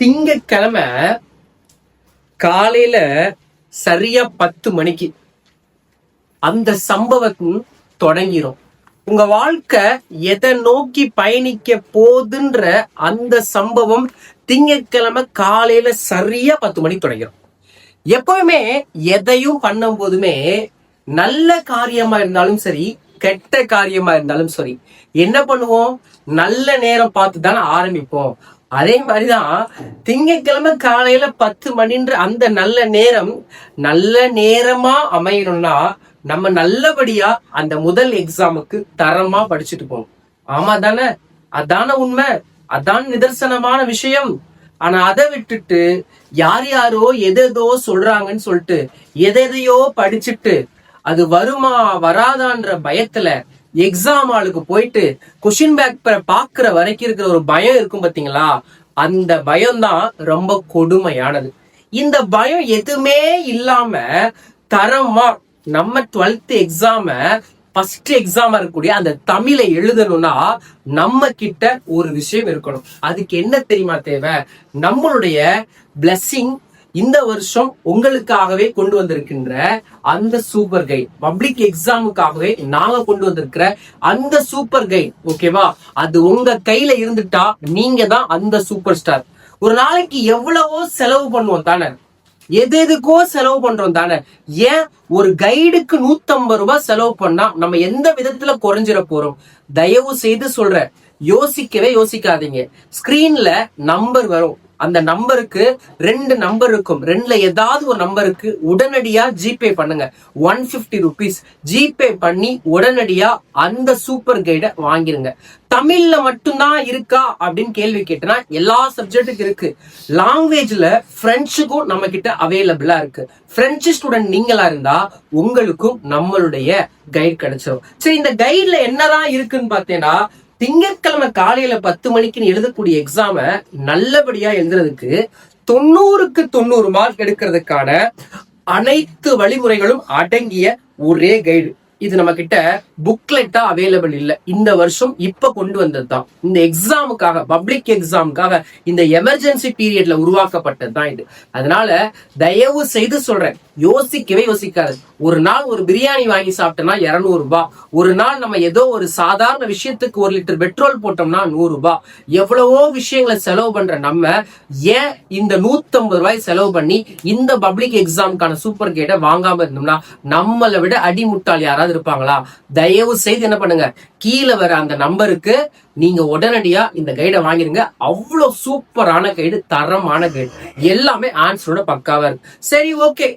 திங்கட்கிழமை காலையில சரியா 10 மணிக்கு அந்த சம்பவம் தொடங்கிரும். உங்க வாழ்க்கை எதை நோக்கி பயணிக்க போதுன்ற அந்த சம்பவம் திங்கட்கிழமை காலையில சரியா 10 மணிக்கு தொடங்கிரும். எப்பவுமே எதையும் பண்ணும் போதுமே நல்ல காரியமா இருந்தாலும் சரி, கெட்ட காரியமா இருந்தாலும் சரி, என்ன பண்ணுவோம்? நல்ல நேரம் பார்த்து தானே ஆரம்பிப்போம். அதே மாதிரிதான் திங்கட்கிழமை காலையில 10 மணின்ற அந்த நல்ல நேரம் நல்ல நேரமா அமையணும்னா நம்ம நல்லபடியா அந்த முதல் எக்ஸாமுக்கு தரமா படிச்சுட்டு போகணும். ஆமா தானே? அதான உண்மை, அதான் நிதர்சனமான விஷயம். ஆனா அதை விட்டுட்டு யார் யாரோ எதோ சொல்றாங்கன்னு சொல்லிட்டு எதையோ படிச்சுட்டு அது வருமா வராதான்ற பயத்துல எக்ஸாம் ஆளுக்கு போயிட்டு கொஸ்டின் பேப்பரை பாக்குற வரைக்கும் இருக்கிற ஒரு பயம் இருக்கும் பாத்தீங்களா? அந்த பயம் தான் ரொம்ப கொடுமையானது. இந்த பயம் எதுவுமே இல்லாம தரமா நம்ம 12th எக்ஸாம ஃபர்ஸ்ட் எக்ஸாமா இருக்கக்கூடிய அந்த தமிழை எழுதணும்னா நம்ம கிட்ட ஒரு விஷயம் இருக்கணும். அதுக்கு என்ன தெரியுமா தேவை? நம்மளுடைய பிளெஸிங். இந்த வருஷம் உங்களுக்காகவே கொண்டு வந்திருக்கின்ற அந்த சூப்பர் கைட், பப்ளிக் எக்ஸாமுக்காகவே நாங்க கொண்டு வந்திருக்கிற அந்த சூப்பர் கைட், ஓகேவா? அது உங்க கையில இருந்துட்டா நீங்க தான் அந்த சூப்பர் ஸ்டார். ஒரு நாளைக்கு எவ்வளவோ செலவு பண்ணுவோம் தானே, எதுக்கோ செலவு பண்றோம் தானே. ஏன் ஒரு கைடுக்கு 150 ரூபாய் செலவு பண்ணா நம்ம எந்த விதத்துல குறைஞ்சிட போறோம்? தயவு செய்து சொல்ற, யோசிக்கவே யோசிக்காதீங்க. ஸ்கிரீன்ல நம்பர் வரும், அந்த நம்பருக்கு 2 நம்பர் இருக்கும், 2ல ஏதாவது ஒரு நம்பருக்கு உடனடியா ஜிபே பண்ணுங்க. 150 rupees ஜிபே பண்ணி உடனடியா அந்த சூப்பர் கைடை வாங்கிருங்க. தமிழ்ல மட்டும்தான் இருக்கா அப்படின்னு கேள்வி கேட்டனா எல்லா சப்ஜெக்டுக்கும் இருக்கு. லாங்குவேஜ்ல பிரெஞ்சுக்கும் நம்ம கிட்ட அவைலபிளா இருக்கு. பிரெஞ்சு ஸ்டூடெண்ட் நீங்களா இருந்தா உங்களுக்கும் நம்மளுடைய கைட் கிடைச்சிடும். சரி, இந்த கைட்ல என்னதான் இருக்குன்னு பார்த்தேன்னா, திங்கட்கிழமை காலையில 10 மணிக்கு எழுதக்கூடிய எக்ஸாம நல்லபடியா எழுதுறதுக்கு 90க்கு 90 மார்க் எடுக்கிறதுக்கான அனைத்து வழிமுறைகளும் அடங்கிய ஒரே கைடு. இது நம்ம கிட்ட புக்லெட்டா அவைலபிள் இல்ல. இந்த வருஷம் இப்ப கொண்டு வந்தது தான். இந்த எக்ஸாமுக்காக, பப்ளிக் எக்ஸாமுக்காக, இந்த எமர்ஜென்சி பீரியட்ல உருவாக்கப்பட்டது தான் இது. அதனால தயவு செய்து சொல்றேன், யோசிக்கவே யோசிக்காது. ஒரு நாள் ஒரு பிரியாணி வாங்கி சாப்பிட்டோம்னா 200 ரூபாய். ஒரு நாள் நம்ம ஏதோ ஒரு சாதாரண விஷயத்துக்கு 1 லிட்டர் பெட்ரோல் போட்டோம்னா 100 ரூபாய். எவ்வளவோ விஷயங்களை செலவு பண்ற நம்ம ஏன் இந்த 150 ரூபாய் செலவு பண்ணி இந்த பப்ளிக் எக்ஸாமுக்கான சூப்பர் கைடை வாங்காம இருந்தோம்னா நம்மளை விட அடிமுட்டாள் யாராவது இருப்பாங்களா? தயவு செய்து என்ன பண்ணுங்க, கீழே வர அந்த நம்பருக்கு நீங்க உடனடியா இந்த கைடை வாங்கிருங்க. அவ்வளவு சூப்பரான கைடு, தரமான கைடு, எல்லாமே ஆன்சரோட பக்காவா இருக்கு. சரி, ஓகே,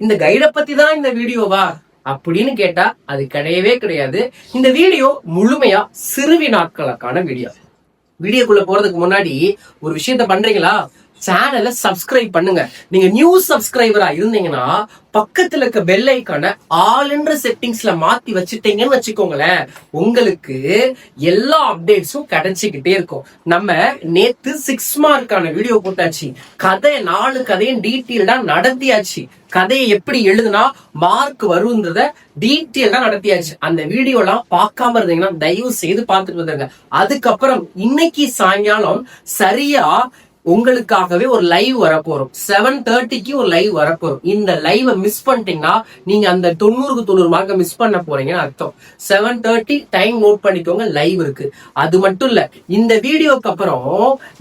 இந்த கைடை பத்தி தான் இந்த வீடியோவா அப்படின்னு கேட்டா அது கிடையவே கிடையாது. இந்த வீடியோ முழுமையா சிறுவி நாட்களுக்கான வீடியோ. வீடியோக்குள்ள போறதுக்கு முன்னாடி ஒரு விஷயத்த பண்றீங்களா? சேனலை சப்ஸ்கிரைப் பண்ணுங்க. நீங்க நியூ சப்ஸ்கிரைபரா இருந்தீங்கன்னா பக்கத்துல இருக்க பெல் ஐக்கான ஆல் என்ற செட்டிங்ஸ்ல மாத்தி வச்சுட்டீங்கன்னு வச்சுக்கோங்களேன், உங்களுக்கு எல்லா அப்டேட்ஸும் கிடைச்சிக்கிட்டே இருக்கும். நம்ம நேத்து 6 மார்க்கான வீடியோ போட்டாச்சு. கதை 4 கதையும் டீட்டெயில்டா நடத்தியாச்சு. கதையை எப்படி எழுதுனா மார்க் வரும்ன்றத டீட்டெயில்டா நடத்தியாச்சு. அந்த வீடியோ எல்லாம் பார்க்காம இருந்தீங்கன்னா தயவு செய்து பார்த்துட்டு வந்துருங்க. அதுக்கப்புறம் இன்னைக்கு சாயங்காலம் சரியா உங்களுக்காகவே ஒரு லைவ் வரப்போறோம். 7:30க்கு ஒரு லைவ் வரப்போறோம். இந்த லைவை மிஸ் பண்ணிட்டீங்கன்னா நீங்க அந்த 90க்கு 90 மார்க்க மிஸ் பண்ண போறீங்கன்னு அர்த்தம். 7:30 டைம் நோட் பண்ணிக்கோங்க, லைவ் இருக்கு. அது மட்டும் இல்ல, இந்த வீடியோக்கு அப்புறம்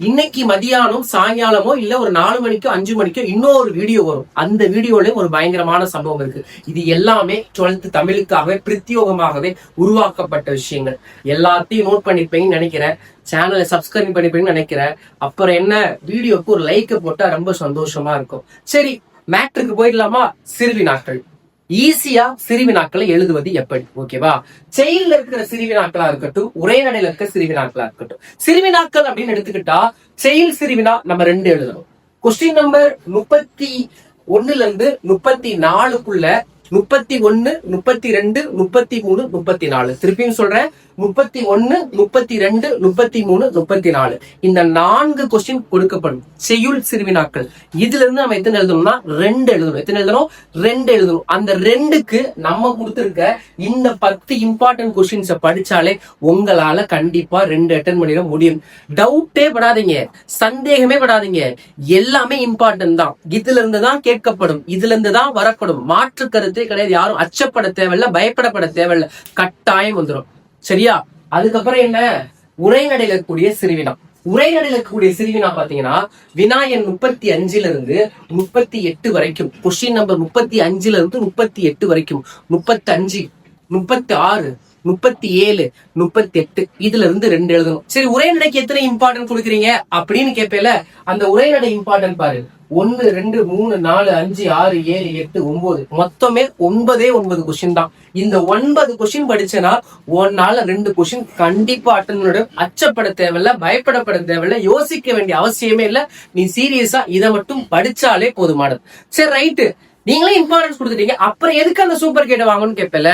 இன்னைக்கு மதியானம் சாயங்காலமோ இல்ல ஒரு 4 மணிக்கோ 5 மணிக்கோ இன்னொரு வீடியோ வரும். அந்த வீடியோலயும் ஒரு பயங்கரமான சம்பவம் இருக்கு. இது எல்லாமே 12th தமிழுக்காகவே பிரத்யோகமாகவே உருவாக்கப்பட்ட விஷயங்கள். எல்லாத்தையும் நோட் பண்ணிருப்பீங்கன்னு நினைக்கிறேன். சேனலை சப்ஸ்கிரைப் பண்ணிப்பீங்கன்னு நினைக்கிறேன். அப்புறம் என்ன, வீடியோக்கு ஒரு லைக் போட்டா ரொம்ப சந்தோஷமா இருக்கும். சரி, மேட்ருக்கு போயிடலாமா? சிறுவி நாட்கள். ஈஸியா சிறுவி நாட்களை எழுதுவது எப்படி? ஓகேவா? செயல்ல இருக்கிற சிறுவி நாட்களா இருக்கட்டும், உரைநடையில இருக்க சிறுவி நாட்களா இருக்கட்டும். சிறுவி நாட்கள் அப்படின்னு எடுத்துக்கிட்டா செயல் சிறுவினா நம்ம 2 எழுதணும். கொஸ்டின் நம்பர் 31ல இருந்து 34க்குள்ள 31, 32, 33, 34. திருப்பியும் சொல்றேன், 31, 32, 33, 34 இந்த 4 கொஸ்டின் கொடுக்கப்படும் செய்யுள் சிறுவினாக்கள். இதுல இருந்து நம்ம எத்தனை எழுதணும்னா 2 எழுதணும். எத்தனை எழுதணும்? 2 எழுதணும். அந்த 2க்கு நம்ம கொடுத்திருக்க இந்த 10 இம்பார்ட்டன்ட் கொஸ்டின்ஸை படிச்சாலே உங்களால கண்டிப்பா 2 அட்டென்ட் பண்ணிட முடியும். டவுட்டே படாதீங்க, சந்தேகமே படாதீங்க, எல்லாமே இம்பார்ட்டன்ட் தான். இதுல இருந்து தான் கேட்கப்படும், இதுல இருந்து தான் வரப்படும். மாற்று கருத்தே கிடையாது. யாரும் அச்சப்பட தேவையில்ல, பயப்படப்பட தேவையில்ல, கட்டாயம் வந்துடும். சரியா? அதுக்கப்புறம் என்ன? உரைநடையில இருக்கக்கூடிய சிறுவினா. உரைநடையில இருக்கக்கூடிய சிறுவினா பாத்தீங்கன்னா வினாயன் 35 இருந்து 38 வரைக்கும், கொஸ்டின் நம்பர் 35 இருந்து 38 வரைக்கும், 35, 36, 37, 38 இதுல இருந்து 2 எழுதணும். சரி, உரைநடைக்கு எத்தனை இம்பார்ட்டன்ட் கொடுக்குறீங்க அப்படின்னு கேட்பேல, அந்த உரைநடை இம்பார்ட்டன்ட் பாரு. 1, 2, 3, 4, 5, 6, 7, 8, 9 மொத்தமே 9 கொஸ்டின் தான். இந்த 9 கொஸ்டின் படிச்சேன்னா ஒன்னால 2 கொஸ்டின் கண்டிப்பா அட்டன் பண்ணிட. அச்சப்பட தேவையில்ல, பயப்படப்பட தேவையில்ல, யோசிக்க வேண்டிய அவசியமே இல்ல. நீ சீரியஸா இதை மட்டும் படிச்சாலே போதுமானது. சரி ரைட்டு, நீங்களே இம்பார்ட்டன்ஸ் கொடுத்துட்டீங்க, அப்புறம் எதுக்கு அந்த சூப்பர் கேட்ட வாங்கன்னு கேட்பல.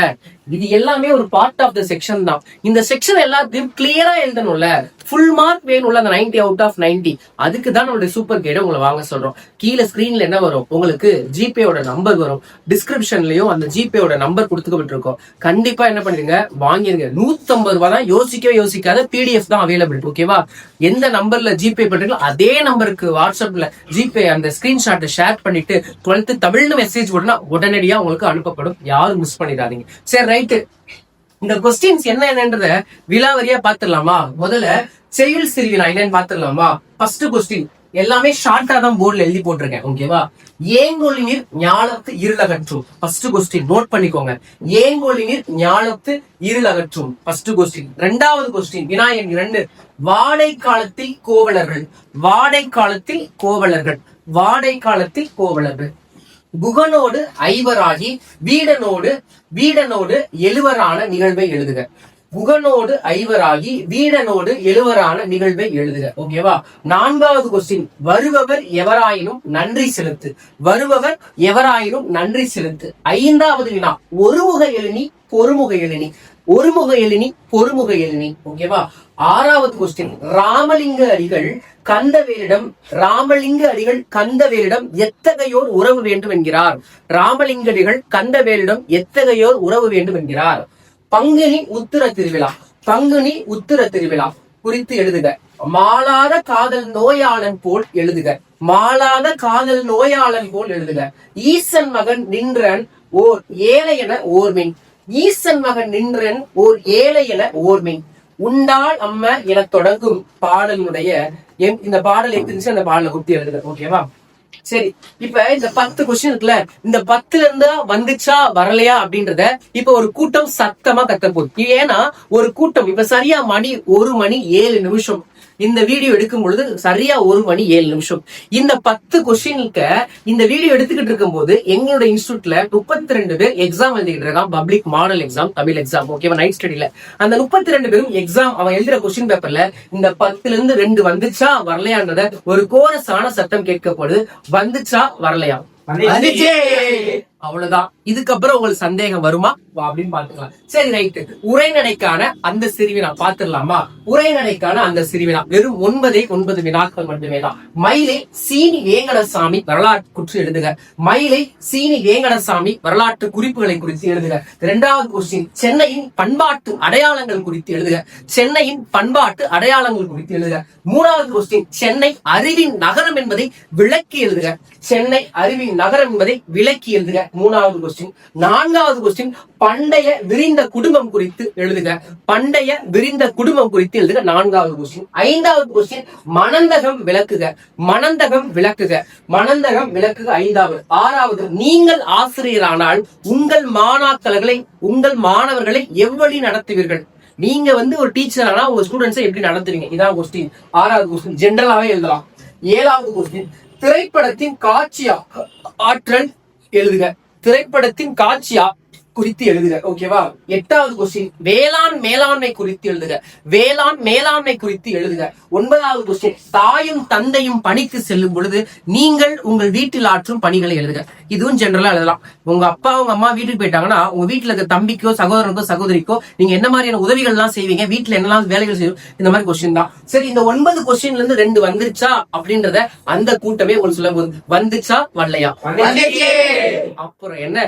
இது எல்லாமே ஒரு பார்ட் ஆஃப் த செக்ஷன் தான். இந்த செக்ஷன் எல்லாத்தையும் கிளியரா எழுதணும்ல, ஃபுல் மார்க் வேணும்ல, அந்த 90 out of 90. அதுக்கு தான் நம்மளுடைய சூப்பர் கேட உங்களை வாங்க சொல்றோம். கீழே ஸ்கிரீன்ல என்ன வரும்? உங்களுக்கு ஜிபேயோட நம்பர் வரும், டிஸ்கிரிப்ஷன்லயும் அந்த ஜிபேயோட நம்பர் கொடுத்துக்கப்பட்டிருக்கோம். கண்டிப்பா என்ன பண்ணிருங்க, வாங்கிருங்க. 150 ரூபாய் தான், யோசிக்கவே யோசிக்காத. பிடிஎஃப் தான் அவைலபிள். ஓகேவா? எந்த நம்பர்ல ஜிபே பண்றீங்களோ அதே நம்பருக்கு வாட்ஸ்அப்ல ஜிபே அந்த ஸ்கிரீன்ஷாட்டை ஷேர் பண்ணிட்டு 12th தமிழ்னு மெசேஜ் போட்டா உடனடியா உங்களுக்கு அனுப்பப்படும். யாரும் மிஸ் பண்ணிடாதீங்க. சரி ரைட்டு, இந்த கொஸ்டின்ஸ் என்னன்றத விலாவரியா பாத்துடலாமா? முதல்ல செய்யுள் சிறுவினா என்னன்னு பாத்துடலாமா? ஃபர்ஸ்ட் கொஸ்டின் எல்லாமே ஷார்ட்டா தான் போர்ட்ல எழுதி போட்டிருக்கேன். ஓகேவா? ஏங்கொழி நீர் ஞாலத்து இருளகற்றும். ஃபர்ஸ்ட் கொஸ்டின் நோட் பண்ணிக்கோங்க. ஏங்கொழி நீர் ஞாலத்து இருளகற்றும் ஃபர்ஸ்ட் கொஸ்டின். இரண்டாவது கொஸ்டின் வினாயன் 2, வாடை காலத்தில் கோவலர்கள். வாடை காலத்தில் கோவலர்கள். வாடை காலத்தில் கோவலர்கள். குகனோடு ஐவராகி வீடனோடு எழுவரான நிகழ்வை எழுதுக. குகனோடு ஐவராகி வீடனோடு எழுவரான நிகழ்வை எழுதுக. ஓகேவா? நான்காவது கொஸ்டின், வருபவர் எவராயினும் நன்றி செலுத்து. வருபவர் எவராயினும் நன்றி செலுத்து. ஐந்தாவது வினா, ஒருமுக எழினி பொறுமுக எழினி. ஒருமுக எழினி பொறுமுக எழினி. ஓகேவா? ஆறாவது கொஸ்டின், ராமலிங்க அடிகள் கந்தவேலிடம் எத்தகையோர் உறவு வேண்டும் என்கிறார். ராமலிங்கடிகள் கந்தவேலிடம் எத்தகையோர் உறவு வேண்டும் என்கிறார். பங்குனி உத்திர திருவிழா. பங்குனி உத்திர திருவிழா குறித்து எழுதுக. மாளாத காதல் நோயாளன் போல் எழுதுக. மாளாத காதல் நோயாளன் போல் எழுதுக. ஈசன் மகன் நின்றன் ஓர் ஏழை என ஓர்மின். ஈசன் மகன் நின்றன் ஓர் ஏழை என ஓர்மின். உண்டாள் அம்ம என தொடங்கும் பாடலுடைய இந்த பாடல் எடுத்துச்சு, அந்த பாடலை குத்தி எழுதுக. ஓகேவா? சரி, இப்ப இந்த 10 கொஸ்டின் இருக்குல்ல, இந்த 10ல இருந்தா வந்துச்சா வரலையா அப்படின்றத இப்ப ஒரு கூட்டம் சத்தமா கத்த போகுது. ஏன்னா ஒரு கூட்டம் இப்ப சரியா 1 மணி 7 நிமிஷம் இந்த வீடியோ எடுக்கும் பொழுது சரியா 1 மணி 7 நிமிஷம். இந்த 10 கொஸ்டினுக்கு இந்த வீடியோ எடுத்துக்கிட்டு இருக்கும் போது எங்களோட இன்ஸ்டியூட்ல 32 பேர் எக்ஸாம் எழுதிட்டு இருக்கான். Public model exam, Tamil exam. ஓகேவா? நைட் ஸ்டடியில அந்த 32 பேரும் எக்ஸாம் அவன் எழுதுற கொஸ்டின் பேப்பர்ல இந்த 10ல இருந்து 2 வந்துச்சா வரலையான்றத ஒரு கோரஸான சத்தம் கேட்கப்படுது. வந்துச்சா வரலையா? அவ்வளவுதான். இதுக்கப்புறம் உங்களுக்கு சந்தேகம் வருமா அப்படின்னு பாத்துக்கலாம். சரி ரைட்டு, உரைநடைக்கான அந்த சிறுவினா பாத்துடலாமா? உரைநடைக்கான அந்த சிறுவினா வெறும் 9 வினாக்கள் மட்டுமே தான். மயிலை சீனி வேங்கடசாமி வரலாற்று குற்று எழுதுக. மயிலை சீனி வேங்கடசாமி வரலாற்று குறிப்புகளை குறித்து எழுதுக. இரண்டாவது கொஸ்டின், சென்னையின் பண்பாட்டு அடையாளங்கள் குறித்து எழுதுக. சென்னையின் பண்பாட்டு அடையாளங்கள் குறித்து எழுதுக. மூணாவது கொஸ்டின், சென்னை அறிவின் நகரம் என்பதை விளக்கி எழுதுக. சென்னை அறிவின் நகரம் என்பதை விளக்கி எழுதுக. மூணாவது கொஸ்டின். நான்காவது கொஸ்டின், பண்டைய விரிந்த குடும்பம் குறித்து எழுதுக. பண்டைய விரிந்த குடும்பம் குறித்து எழுதுக. நான்காவது கொஸ்டின். ஐந்தாவது கொஸ்டின், மணந்தகம் விளக்குக. மணந்தகம் விளக்குக. மணந்தகம் விளக்குக. ஐந்தாவது. ஆறாவது, நீங்கள் ஆசிரியரானால் உங்கள் மாணவர்களை எவ்வளி நடத்துவீர்கள். நீங்க ஒரு டீச்சர் ஆனா உங்க ஸ்டூடெண்ட்ஸை எப்படி நடத்துவீங்க? இதான் கொஸ்டின். ஆறாவது கொஸ்டின் ஜெனரலாவே எழுதலாம். ஏழாவது கொஸ்டின், திரைப்படத்தின் காட்சி ஆற்றல் எழுதுக. திரைப்படத்தின் காட்சி குறித்து எழுதுக. ஓகேவா? 8வது கொஸ்டின் வேளாண் மேலாண்மை குறித்து எழுதுக. வேளாண் மேலாண்மை குறித்து எழுதுக. 9வது கொஸ்டின் தாயும் தந்தையும் பணிக்கு செல்லும் பொழுது நீங்கள் உங்கள் வீட்டில் ஆற்றும் பணிகளை எழுதுக. இதுவும் ஜெனரலா எழுதலாம். உங்க அப்பா உங்க அம்மா வீட்டுக்கு போயிட்டாங்கன்னா உங்க வீட்டுல இருக்க தம்பிக்கோ சகோதரனுக்கோ சகோதரிக்கோ நீங்க என்ன மாதிரியான உதவிகள் எல்லாம் செய்வீங்க, வீட்டுல என்னெல்லாம் வேலைகள் செய்யும், இந்த மாதிரி கொஸ்டின் தான். சரி, இந்த 9 கொஸ்டின்ல இருந்து 2 வந்துருச்சா அப்படின்றத அந்த கூட்டமே உங்களுக்கு சொல்ல போகுது. வந்துச்சா வரலையா? அப்புறம் என்ன,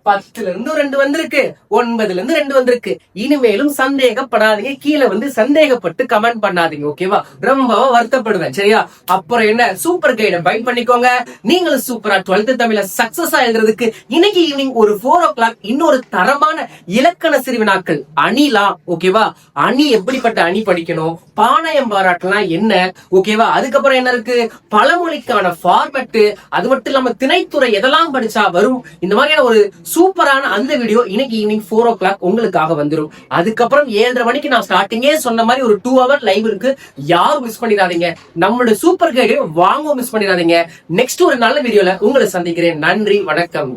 10ல இருந்து 2 வந்திருக்கு, 9ல இருந்து 2 வந்திருக்கு. இனிமேலும் சந்தேகப்படாதீங்க, கீழே வந்து சந்தேகப்பட்டு கமெண்ட் பண்ணாதீங்க. ஓகேவா? ரொம்ப வருத்தப்படுவேன். சரியா? அப்புறம் என்ன, சூப்பர் கைட பை பண்ணிக்கோங்க. நீங்களும் சூப்பரா 12th தமிழ சக்சஸா எழுதுறதுக்கு இன்னைக்கு ஈவினிங் ஒரு 4 o'clock இன்னொரு தரமான இலக்கண சிறுவினாக்கள் அணிலா. ஓகேவா? அணி எப்படிப்பட்ட அணி படிக்கணும், பாணயம் பாராட்டலாம் என்ன, ஓகேவா? அதுக்கப்புறம் என்ன இருக்கு, பழமொழிக்கான ஃபார்மட், அது மட்டும் இல்லாம திணைத்துறை எதெல்லாம் படிச்சா வரும், இந்த மாதிரியான ஒரு சூப்பரான அந்த வீடியோ இன்னைக்கு ஈவினிங் 4 o'clock உங்களுக்காக வந்துடும். அதுக்கப்புறம் 7:30 மணிக்கு நான் ஸ்டார்டிங்கே சொன்ன மாதிரி ஒரு 2 hour லைவ் இருக்கு. யாரும் மிஸ் பண்ணிடாதீங்க. நம்மளுடைய சூப்பர் கைடு வாங்க மிஸ் பண்ணிடாதீங்க. நெக்ஸ்ட் ஒரு நல்ல வீடியோல உங்களை சந்திக்கிறேன். நன்றி, வணக்கம்.